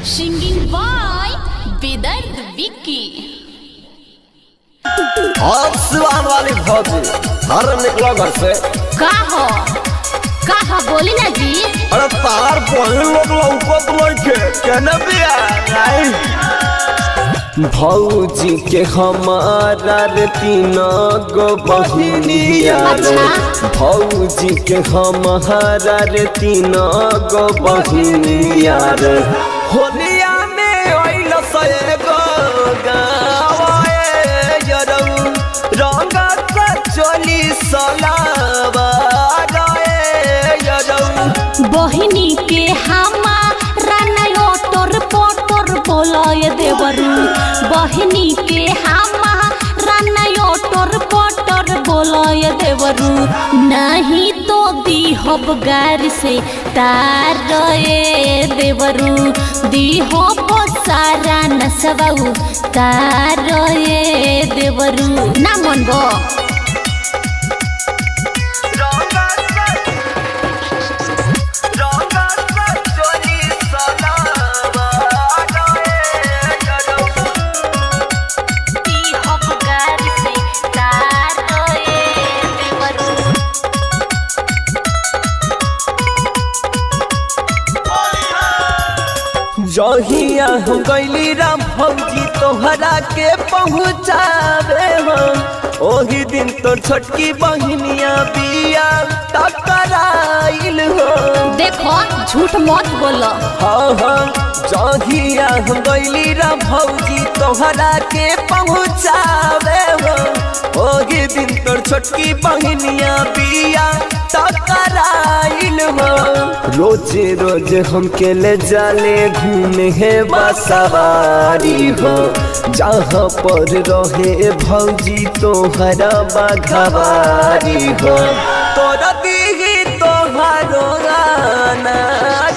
Singing by Vedant Vicky. अब सिवान वाली भौजी हर निकला घर से का हो बोली ना जी। अरे तार बहन लोग लौकत लइके केने बिया नहीं भौजी के हमारा रे तीन गो बहिनिया रे भौजी के हमारा रे तीन गो बहिनिया रे होलिया में ओइल से गो गावे यरौ रंग का चली सलावा रे यरौ बहिनी के हमारा नयो तोर पोटर बोलाय देवरू बहिनी के हमारा नयो तोर पोटर बोलाय देवरू नहीं तो दीहब गार से तार देवरू दीहब सारा नसवाऊ तार देवरू ना मनबो जहिया हम गइली राम भौजी तोहरा के पहुँचावे हम ओही दिन तोर छोटकी बहिनिया बिया टकराइल हो देखो झूठ मत बोलो हाँ हाँ जहिया हम गइली राम भौजी तोहरा के पहुँचावे हम ओही दिन तोर छोटकी बहिनिया बिया टकराइल हो रोजे रोजे हम के ले जाले घूमे है बसवारी हो जहाँ पर रहे भौजी तोहरा बाघवारी हो तोरा दीही तोहरो गाना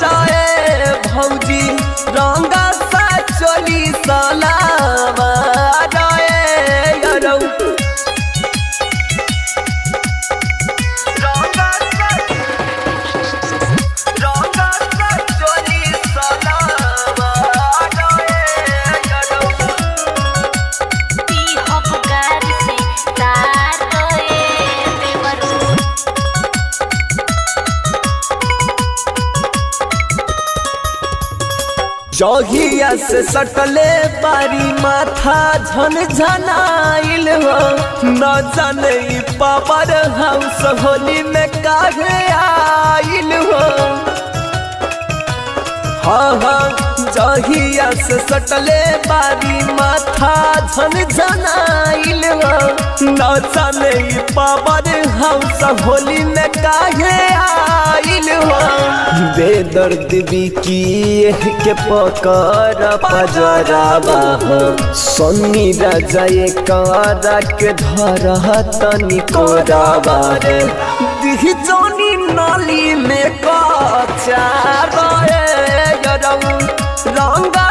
जाए भौजी रंगा सा चली सलावा जाए यरौ जहिया से सटले बारी माथा झन झनाइल हो न जाने पावर हाउस होली में काहे आइल हो हाँ हाँ जहिया से सटले बारी माथा झन झनाइल हो न जाने पावर हाउस होली में काहे आइल हो बेदर्द बिकी के पकर पजरावा हो सोनी राजा कारा के धर तनी कोरावा रे दिही जोनी नाली में कचा रे यरौ रंगा